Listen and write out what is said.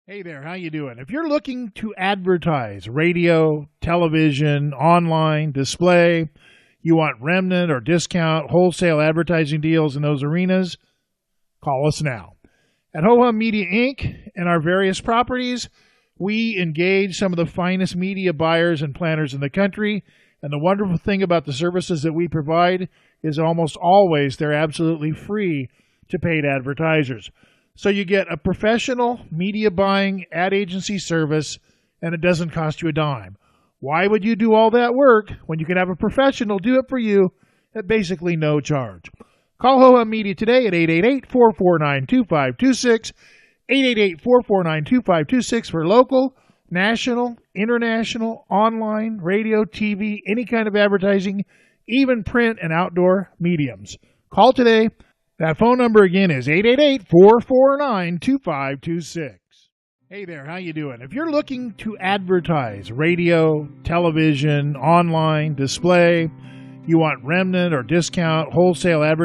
Hey there, how you doing? If you're looking to advertise radio, television, online, display, you want remnant or discount wholesale advertising deals in those arenas, call us now. At Ho Hum Media Inc. and our various properties, we engage some of the finest media buyers and planners in the country, and the wonderful thing about the services that we provide is almost always they're absolutely free to paid advertisers. So you get a professional media buying ad agency service, and it doesn't cost you a dime. Why would you do all that work when you can have a professional do it for you at basically no charge? Call Ho Hum Media today at 888-449-2526, 888-449-2526 for local, national, international, online, radio, TV, any kind of advertising, even print and outdoor mediums. Call today. That phone number again is 888-449-2526. Hey there, how you doing? If you're looking to advertise radio, television, online, display, you want remnant or discount wholesale advertising,